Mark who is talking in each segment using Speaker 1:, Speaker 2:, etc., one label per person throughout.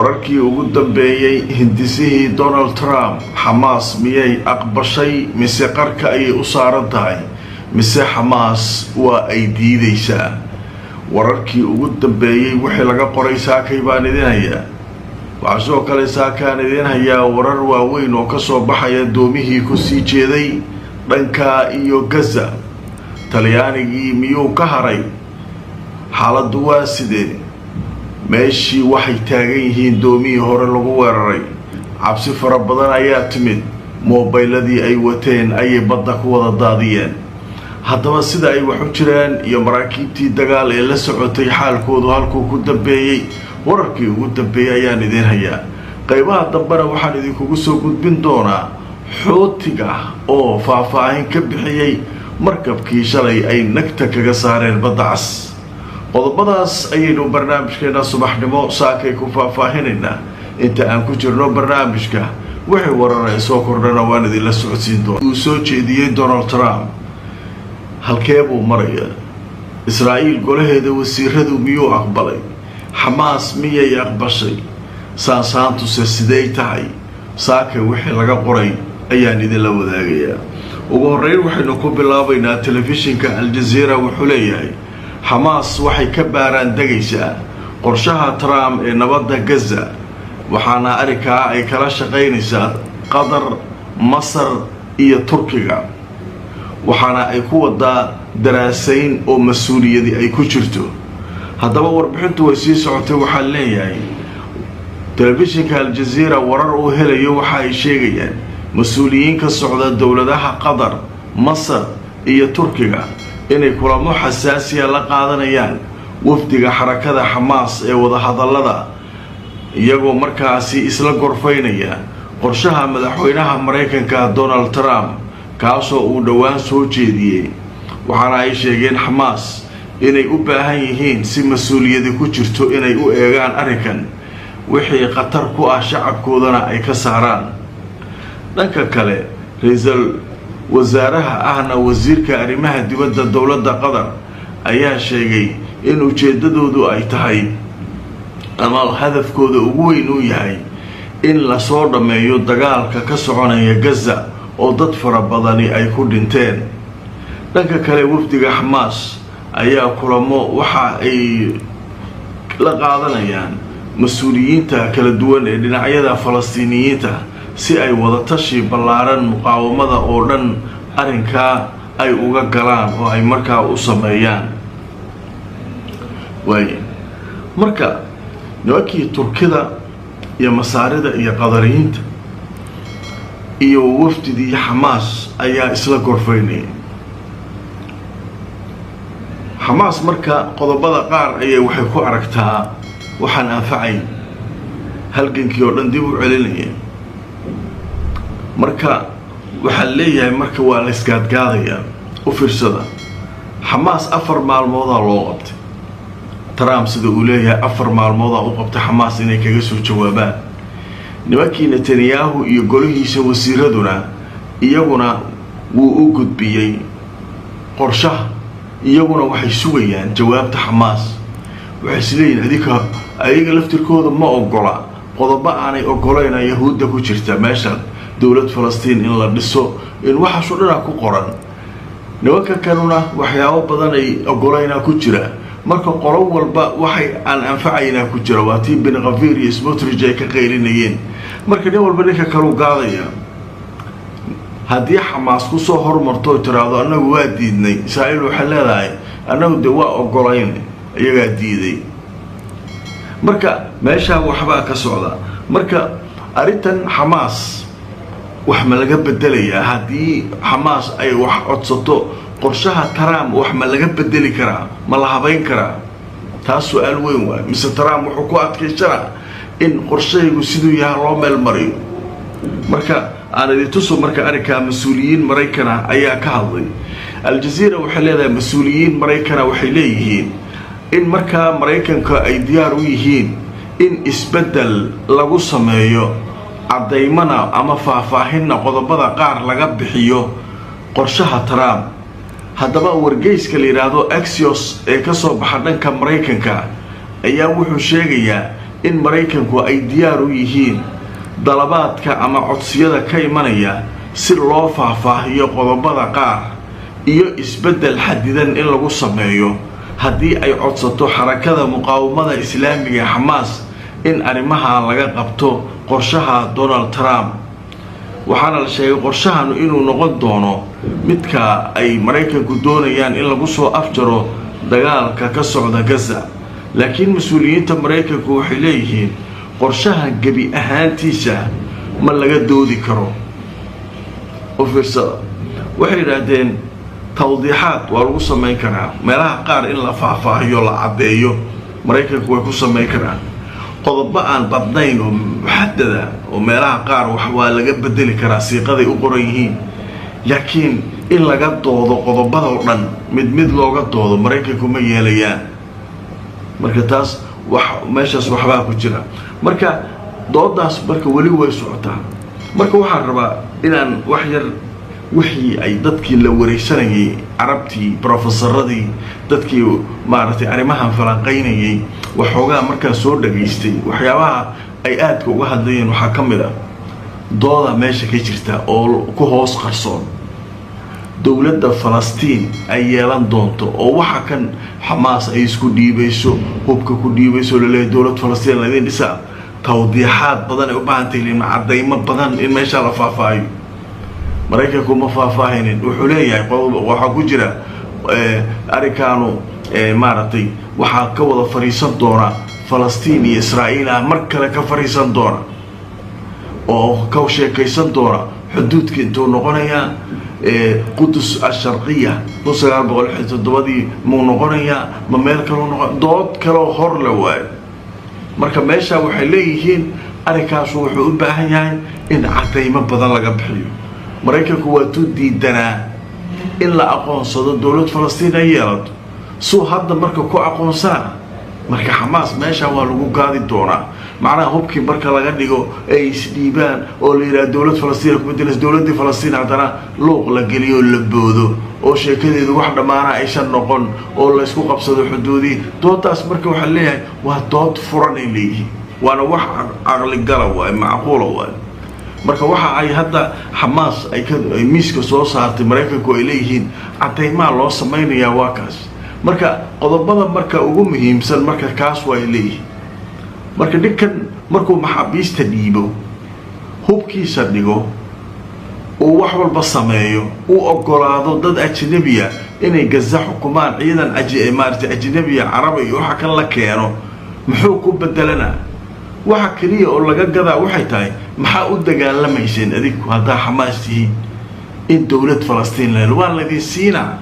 Speaker 1: wararkii ugu dambeeyay hindisihii Donald Trump Hamas miyay aqbashay mise qarka ay u saaran tahay mise Hamas waa ay diidaysaa wararkii ugu dambeeyay wixii laga qoray saakay baan idin hayaa waxa soo kale saakaan idin hayaa warar waaweyn oo ka soo baxaya doomihii ku sii jeeday dhanka iyo Gaza Talyaanigii miyuu ka haray xaaladdu waa sidee meeshii waxay taagan yihiin doomihii hore lagu weeraray cabsi fara badan ayaa timid moobiladii ay wateen ayay badda ku wada daadiyeen haddaba sida ay wax u jiraan iyo maraakiibtii dagaal ee la socotay xaalkoodu halkuu ku dambeeyay wararkii ugu dambeeyay ayaan idin hayaa qaybaha dambena waxaan idinkugu soo gudbin doonaa xootiga oo faahfaahin ka bixiyay markabkii shalay ay nagta kaga saareen badda cas qodobadaas ayaynu barnaamijkeena subaxnimo saakay ku faahfaahinayna inta aan ku jirno barnaamijka wixii warar ay soo kordhana waan idinla socodsiin doonaa uu soo jeediyay Donald Trump halkee buu maraya Israa'iil golaheeda wasiiradu miyuu aqbalay Hamas miyay aqbashay saansaantu sidee tahay saakay wixii laga qoray ayaan idinla wadaagayaa ugu horreyn waxaynu ku bilaabaynaa telefishinka Al Jazeera wuxuu leeyahay Hamas waxay ka baaraan degaysaa qorshaha Trump ee nabadda Gaza waxaana arrinkaa ay kala shaqaynaysaa Qatar, Masar iyo Turkiga waxaana ay ku wadaa daraasayn oo mas'uuliyadi ay ku jirto haddaba warbixintu way sii socotay waxaa leeyahay telefishinka Al Jazeera warar uu helayo waxa ay sheegayaan mas'uuliyiin ka socda dowladaha Qatar, Masar iyo Turkiga inay kulamo xasaasiya la qaadanayaan wafdiga xarakada Hamas ee wada hadallada iyagoo markaasi isla gorfaynaya qorshaha madaxweynaha Mareykanka Donald Trump kaasoo uu dhawaan soo jeediyay waxaana ay sheegeen Hamas inay u baahan yihiin si mas'uuliyadi ku jirto inay u eegaan arrinkan wixii khatar ku ah shacabkoodana ay ka saaraan dhanka kale ra'iisul wasaaraha ahna wasiirka arrimaha dibadda dawladda Qatar ayaa sheegay in ujeedadoodu ay tahay ama hadafkooda ugu weyn uu yahay in la soo dhameeyo dagaalka ka soconaya Gaza oo dad fara badani ay ku dhinteen dhanka kale wafdiga Hamas ayaa kulamo waxa ay la qaadanayaan mas'uuliyiinta kala duwan ee dhinacyada Falastiiniyiinta si ay wada tashi ballaaran muqaawamada oo dhan arrinka ay uga galaan oo ay markaa u sameeyaan marka nimankii Turkida iyo Masaarida iyo Qadariyiinta iyo wafdidii Hamas ayaa isla gorfaynay Hamas marka qodobada qaar ayay waxay ku aragtaa waxaan anfacay halgankii oo dhan dib u celinaya marka waxa leeyahay marka waa la iskaadgaadaya u fiirsada Hamas 4 maalmood loo qabtay Trump sida uu leeyahay 4 maalmood u qabtay Hamas inay kaga soo jawaabaan nimankii Netanyahu iyo golihiisa wasiiraduna iyaguna wuu u gudbiyay qorshaha iyaguna waxay sugayaan jawaabta Hamas waxay isleeyihiin adika ayaga laftirkooda ma ogola qodobo aanay ogolayn Yahuudda ku jirta meesha dawlad Falastiin in la dhiso in waxa soo dhan ku qoran nimanka kanuna waxyaabo badan ay ogolayna ku jira marka qolo walba waxay aan anfacayna ku jira waati bin Gafir iyo Smotrich ay ka qeylinayeen marka nin walba ninka kale gaadaya haddii Hamas ku soo hormarto tiraado anagu waa diidnay Israa'iil waxa leedahay anagu de waa ogolayn iyaga diiday marka meesha waxba ka socda marka arintan Hamas wax ma laga bedelayaa haddii Hamas ay wax codsato qorshaha Trump wax ma laga bedeli karaa ma la habayn karaa taas su'aal weyn waa mise Trump wuxuu ku adkaysanaa in qorshaygu siduu yahay loo meel mariyo marka aan idin tuso marka arrinka mas'uuliyiin Mareykan ayaa ka hadlay Al Jazeera waxay leedahay mas'uuliyiin Mareykan waxay leeyihiin in marka Mareykanka ay diyaar u yihiin in isbedel lagu sameeyo cadaymana ama faahfaahinna qodobada qaar laga bixiyo qorshaha Trump haddaba wargeyska la yiraahdo Axios ee ka soo baxa dhanka Mareykanka ayaa wuxuu sheegayaa in maraykanku ay diyaar u yihiin dalabaadka ama codsiyada ka imanaya si loo faahfaahiyo qodobada qaar iyo isbeddel xadidan in lagu sameeyo haddii ay codsato xarakada muqaawamada islaamiga xamaas in arrimaha laga qabto qorshaha Donald Trump. waxaana la sheegay qorshahanu inuu noqon doono midka ay maraykanku doonayaan in lagu soo afjaro dagaalka ka socda Gaza. laakiin mas'uuliyiinta maraykanku waxay leeyihiin qorshaha gebi ahaantiisa ma laga doodi karo. waxay yiraahdeen tawdiixaad waa lagu sameyn karaa, meelaha qaar in la faahfaahiyo la cadeeyo maraykanku way ku sameyn karaan. qodobo aan badnayn oo muxadada oo meelaha qaar wax waa laga bedeli karaa siiqaday u qoran yihiin, laakiin in laga doodo qodobada oo dhan mid looga doodo maraykanku ma yeelayaan. marka taas meeshaas waxbaa ku jira. marka doodaas marka weli way socotaa. marka waxaan rabaa inaan wax yar wixii ay dadkii la wareysanayay carabtii professoradii dadkii maaragtay arrimahan falanqaynayay waxoogaa markaa soo dhageystay waxyaabaha ay aadka uga hadlayeen waxaa ka mid ah dooda meesha ka jirta oo ku hoos qarsoon dowladda Falastiin ay yeelan doonto oo waxa kan Xamaas ay isku dhiibayso hubka ku dhiibayso leeyahay dowlad Falastiin la dhisa tawdiixaad badan u baahan tahay in cadeymo badan in meesha la faahfaahiyo. maraykanku ma faahfaahinin wuxuu leeyahay waxa ku jira arikaanu maaragtay waxa ka wada fariisan doona Falastiin iyo Israa'iil mar kale ka fariisan doona oo ka sheekaysan doona xuduudka intuu noqonaya Qudus al-Sharqiyya 1907 muu noqonaya ma meel kale noqon dood kale hor la waay. marka meesha waxay leeyihiin arikaas wuxuu u baahan yahay in cadeymo badan laga bixiyo. maraykanku waa diidanaa in la aqoonsado dowlad Falastiin ay yeelato soo hadda marka ku aqoonsana marka Xamaas meesha waa lagu gaadi doonaa macnaha hubkii marka laga dhigo ay isdhiibaan oo la yiraahdo dowlad Falastiin ku beddelas dowladda Falastiin hadana looq la geliyo la boodo oo sheekadeedu wax dhamaana aysan noqon oo la isku qabsado xuduudii. doodaas marka waxa leeyahay waa dood furan ay leeyihiin waana wax aqli gal ah macquul ah. marka waxa ay hadda Xamaas ay miiska soo saartay maraykanku ay leeyihiin cadeymaha loo sameeyaa waa kaas. marka qodobada marka ugu muhiimsan marka kaas way leeyihiin. marka ninkan markuu maxaabiista dhiibo hubkiisa dhigo oo wax walba sameeyo uu ogolaado dad ajnabiya inay Gaza xukumaan ciidan ajnabiya carabi iyo waxa kan la keeno muxuu ku bedelanaa waxa kaliya oo laga gadaa waxay tahay maxaa u dagaalamayeen adigu hadda Xamaas in dowlad Falastiin la siina.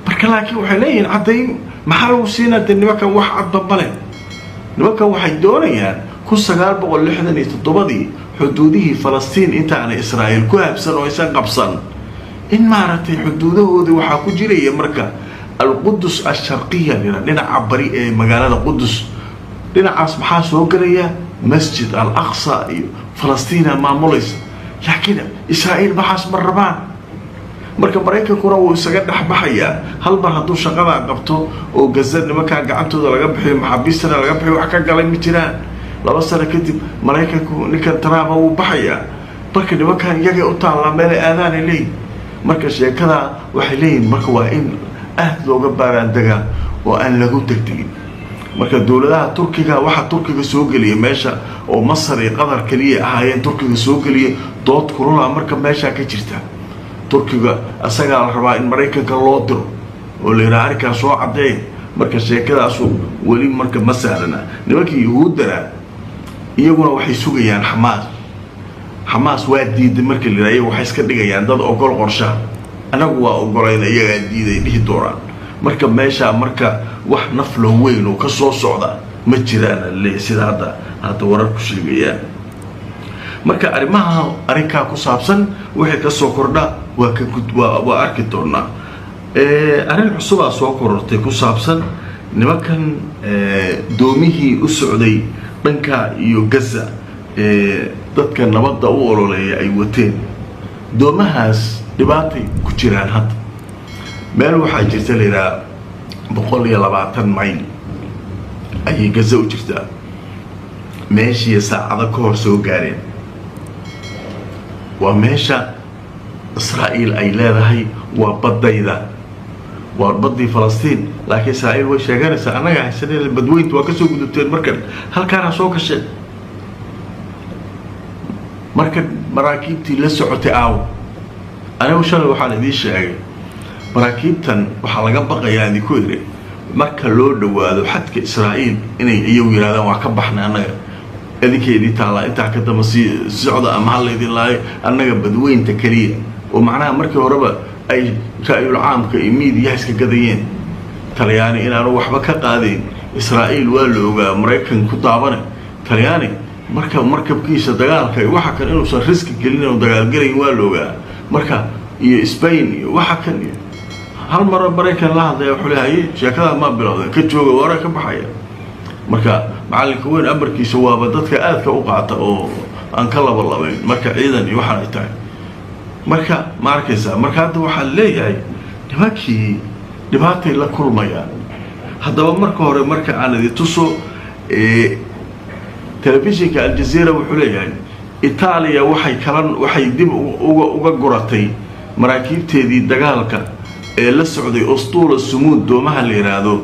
Speaker 1: marka laakiin waxay leeyihiin cadeyn maxaa lagu siinaa nimankan wax cad bale. nimankan waxay doonayaan 1967 xuduudihii Falastiin inta aan Israa'iil ku habsan oo aysan qabsan in maaragtay xuduudahoodii waxa ku jiray marka al-Qudus al-Sharqiyya dhinaca bari ee magaalada Qudus dhinacaas maxaa soo galaya masjid al-Aqsa iyo Falastiin maamulaysa laakiin Israa'iil maxaas ma rabaan. marka maraykankuna wuu isaga dhaxbaxaya hal mar hadduu shaqada qabto oo Gaza nimanka gacantooda laga bixiyo maxaabiistana laga bixiyo wax ka galay ma jiraan 2 sano kadib maraykanku ninkan Trump uu baxaya marka nimankan iyaga u taala meel aadaan leey. marka sheekada waxay leeyihiin marka waa in aad looga baaraan daga oo aan lagu tagtagin. marka dowladaha Turkiga waxa Turkiga soo galiyay meesha oo Masar iyo Qatar kaliya ahaayeen Turkiga soo galiyay dood kulula marka meesha ka jirta. Turkiga asaga la rabaa in maraykanka loo diro oo la yiraahdo ka soo cadeey marka sheekadaas wali marka ma saarana. nimankii Yahuudana iyaguna waxay sugayaan Xamaas waa diiday markii la yiraahdo waxay iska dhigayaan dad ogol qorshe anagu waa ogolayna iyaga diiday dhihi dooraan. marka meesha marka wax naflo weyn oo ka soo socda ma jiraan sida hadda warar ku sheegayaan. marka arimaha ku saabsan wixii ka soo kordha waa arki doonaa. arin cusub soo korortay ku saabsan nimankan doomihii u socday dhanka iyo Gaza dadka nabadda u ololeeyay ay wateen doomahaas dhibaatay ku jiraan hadda meel waxaa jirta leeyahay 120 mayl ayay Gaza u jirtaa meeshii saacado ka hor soo gaareen waa meesha Israa'iil ay leedahay waa badayda waa badii Falastiin laakiin Israa'iil way sheeganaysaa anaga haysanay badweyntu waa ka soo gudubteen markan halkaan soo gasheen markan maraakiibtii la socotay anigu shalay waxaan idin sheegay maraakiibtan waxaa laga baqayaa idinku yiri marka loo dhawaado xadka Israa'iil inay iyagu yiraahdaan waa ka baxnay anaga idinkeedii taala inta ka dama socda ama hal idin laay anaga badweynta kaliya oo macnaha markii horeba ay ra'yul caamka media iska gadayeen Talyaani inaanu waxba ka qaadeen Israa'iil waa la ogaa Mareykan ku daabanay Talyaani marka markabkiisa dagaalka waxa kan inuu san risk gelin oo dagaal galay waa la ogaa marka iyo Spain waxa kan hal mar Mareykan la hadlay wuxuu leeyahay sheekada ma bilowday ka jooga wara ka baxaya marka macallinka weyn amarkiisa waaba dadka aadka u qaata oo aan ka labayn marka ciidan iyo waxa ay tahay marka ma arkaysa marka hadda waxa leeyahay nimankii dhibaatay la kulmayaan haddaba marka hore marka aan idin tuso telefishinka Al Jazeera wuxuu leeyahay Itaaliya waxay dib uga guratay maraakiibteedii dagaalka ee la socday Ustuula Sumuud doomaha la yiraahdo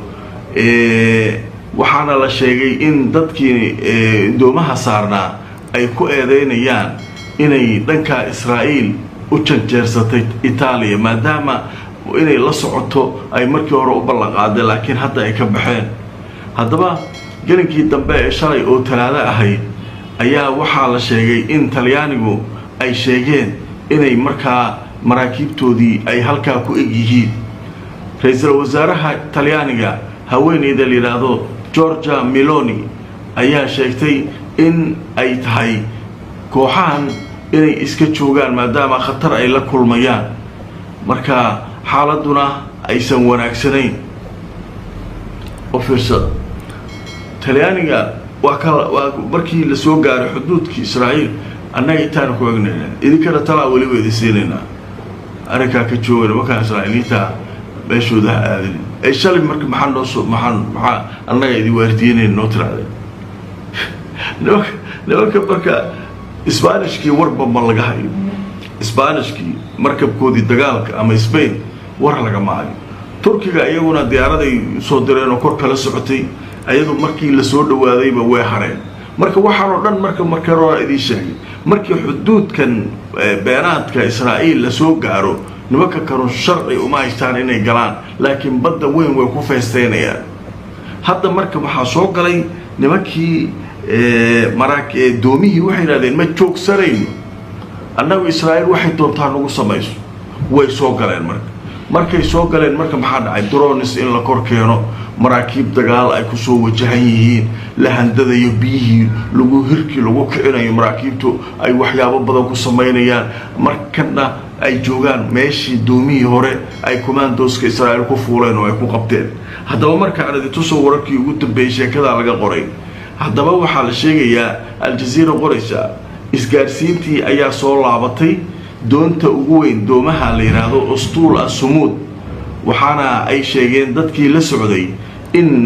Speaker 1: waxaana la sheegay in dadkii doomaha saarnaa ay ku eedeynayaan inay dhanka Israa'iil u janjeersatay Itaaliya maadaama inay la socoto ay markii hore u ballan qaaday laakiin hadda ay ka baxeen haddaba gelinkii dambe ee shalay oo Talaado ahayd ayaa waxaa la sheegay in Talyaanigu ay sheegeen inay markaa maraakiibtoodii ay halkaa ku eg yihiin ra'iisul wasaaraha Talyaaniga haweeneyda la yiraahdo Giorgia Meloni ayaa sheegtay in ay tahay kooxahan inay iska joogaan maadaama khatar ay la kulmayaan marka xaaladuna aysan wanaagsanayn oo fiirsad Talyaaniga waa markii la soo gaaray xuduudkii Israa'iil annaga intaan ku egnayna idinkana talaa wali weydisiinayna arrinka ka joogay marka Israa'iiliinta meeshooda aadin ay shalay markii maxaa annaga idin waardiinayna noo tiraade nimanka marka Isbaanishkii warba ma laga hayo Isbaanishkii markabkoodii dagaalka ama Spain war laga maayo Turkiga iyaguna diyaaraday soo direen oo kor kala socotay ayadu markii la soo dhawaadayba way hareen marka waxaan oo dhan marka roo idin sheegay markii xuduudkan beeraadka Israa'iil la soo gaaro nimanka karo sharci uma haystaan inay galaan laakiin badda weyn way ku feesteynayaan hadda marka waxa soo galay nimankii doomihii waxay yiraahdeen ma joogsanayno annagu Israa'iil waxay doontaan ugu samayso way soo galeen markay soo galeen marka maxaa dhacay drones in la kor keeno maraakiib dagaal ay ku soo wajahan yihiin la handadayo biyihii lagu hirkii lagu kicinayo maraakiibtu ay waxyaabo badan ku sameynayaan markana ay joogaan meeshii doomihii hore ay commandoska Israa'iil ku fuuleen oo ay ku qabteen haddaba marka aan idin tuso wararkii ugu dambeeyay sheekada laga qoray haddaba waxaa la sheegayaa Al Jazeera qoraysa isgaarsiintii ayaa soo laabatay doonta ugu weyn doomaha la yiraahdo Ustuula Sumuud waxaana ay sheegeen dadkii la socday in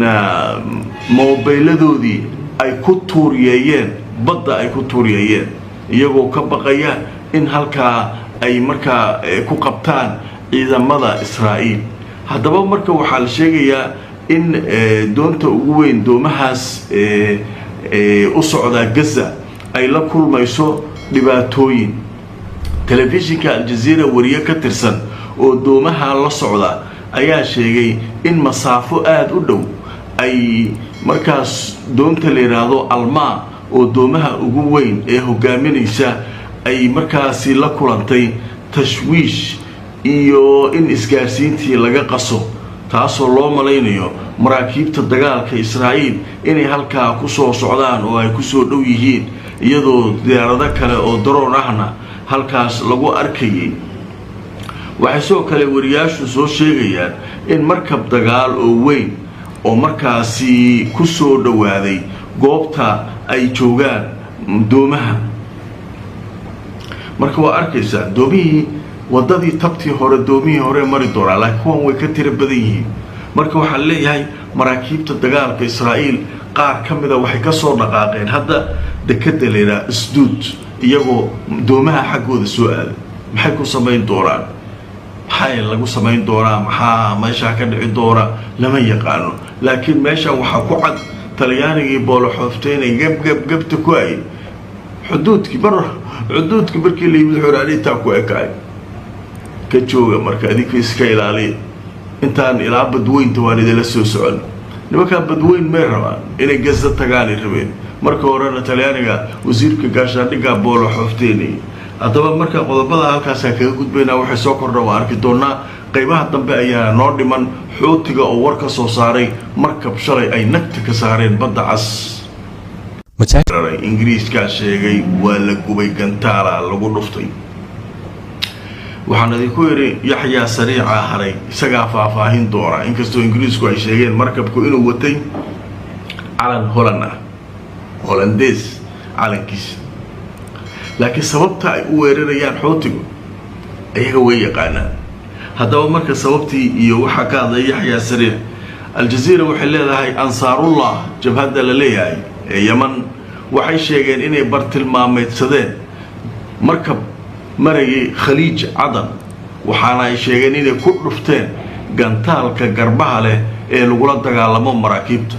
Speaker 1: moobiladoodii ay ku tuuriyeen badda ay ku tuuriyeen iyagoo ka baqaya in halkaa ay markaa ku qabtaan ciidamada Israa'iil haddaba marka waxaa la sheegayaa in doonta ugu weyn doomahaas u socda Gaza ay la kulmayso dhibaatooyin telefishinka Al Jazeera wariye ka tirsan oo doomaha la socda ayaa sheegay in masaafo aad u dhow ay markaas doonta la yiraahdo Alma oo doomaha ugu weyn ee hogaaminaysa ay markaasi la kulantay tashwiish iyo in isgaarsiintii laga qaso taasoo loo malaynayo maraakiibta dagaalka Israa'iil inay halkaa ku soo socdaan oo ay ku soo dhow yihiin iyadoo diyaarado kale oo drone ahna halkaas lagu arkayay waxay soo kale wariyaashu soo sheegayaan in markab dagaal oo weyn oo markaasi ku soo dhawaaday goobta ay joogaan doomaha marka waa arkaysaa doomihii wadadii tabtii hore doomihii hore mari doonaa laakiin kuwan way ka tira badan yihiin marka waxaan leeyahay maraakiibta dagaalka Israa'iil qaar kamida waxay ka soo dhaqaaqeen hadda dekada leeyahay Asduud iyagoo doomaha xaggooda soo aaday maxay ku sameyn doonaan maxay lagu sameyn doonaa maxaa meesha ka dhici doona lama yaqaano laakiin meesha waxa ku cad talyaanigii boolo xoofteenay gabta ku ay xuduudkii markii la yimid xuraanita ku ekaay ka jooga marka adika iska ilaaliya intaan ilaa badweynta waan idila soo socon nimanka badweyn ma rabaan inay Gaza tagaan rabeen marka horena talyaaniga wasiirka gaashaandhigga boolo xoofteenay haddaba marka qodobada halkaas kaga gudbayna waxay soo kordha waa arki doonaa qaybaha dambe ayaa noo dhiman xootiga oo war ka soo saaray markab shalay ay nagta ka saareen badda cas ingiriiska sheegay waa la gubay gantaala lagu dhuftay waxaan idinku yiri Yaxya Sariica haray isaga faahfaahin doona inkastoo ingiriisku ay sheegeen markabku inuu watay calan Hollandees calankiisa laakiin sababta ay u weerarayaan xootigu ayaga way yaqaanaan haddaba marka sababtii iyo waxa ka hadlay Yaxya Sariic Al-Jazeera waxay leedahay Ansaarullah jabhada la leeyahay ee Yemen waxay sheegeen inay bartilmaameedsadeen markab marayay Khaliij Cadan waxaana ay sheegeen inay ku dhufteen gantaalka garbaha leh ee lagu la dagaalamo maraakiibta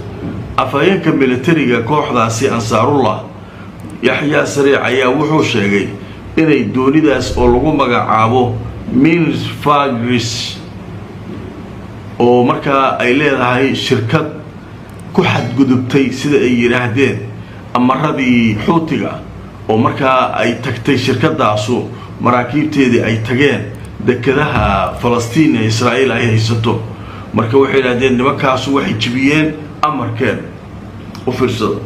Speaker 1: afayeenka militariga kooxdaasi Ansaarullah Yaxya Sariic ayaa wuxuu sheegay inay doonidaas oo lagu magacaabo Minfagris oo markaa ay leedahay shirkad ku xadgudubtay sida ay yiraahdeen amaradii xootiga oo markaa ay tagtay shirkadaasu maraakiibteedii ay tageen dekadaha Falastiin ee Israa'iil ay haysato marka waxay yiraahdeen nimankaas waxay jibiyeen amarkeen u fiirsado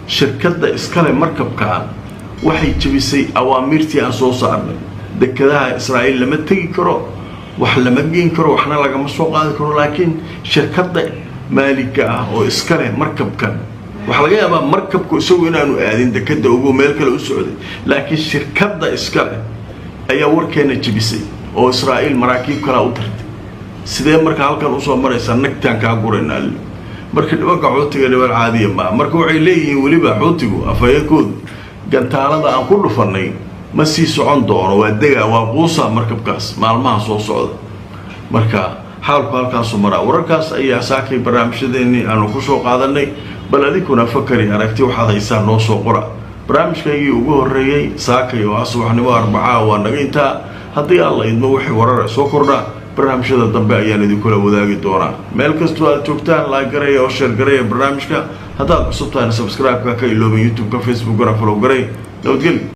Speaker 1: shirkadda iskale markabkaan waxay jibisay awaamirtii aan soo saarnay dekadaha Israa'iil lama tagi karo wax lama geyn karo waxna lagama soo qaadi karo laakiin shirkadda maalika ah oo iskale markabkan waxa laga yaabaa markabku isagu inaanu aadin dekada ugu meel kale u socday laakiin shirkadda iskale ayaa warkeena jibisay oo Israa'iil maraakiib kala u dirtay sidee marka halkan u soo maraysa nagtaan ka gureynaa marka nimanka xootiga niman caadiya ma marka waxay leeyihiin waliba xootigu afayeenkood gantaalada aan ku dhufanay ma sii socon doono waa degaa waa quusa markabkaas maalmaha soo socda marka xaalku halkaas mara wararkaas ayaa saakay barnaamijyadeennii aanu ku soo qaadanay bal adikuna fakari aragti waxaad haysaa noo soo qora barnaamijkaygii ugu horeeyay saakay oo subaxnimo Arbacaa waa naga intaa haddii alla idmo wixii warar soo kordha barnaamijyada dambe ayaan idinkula wadaagi doonaa meel kastoo aad joogtaan like gareeya oo share gareeya barnaamijka haddaad cusub tahay subscribe ka iloobin YouTube ka Facebook kana follow gareey nabadgelyo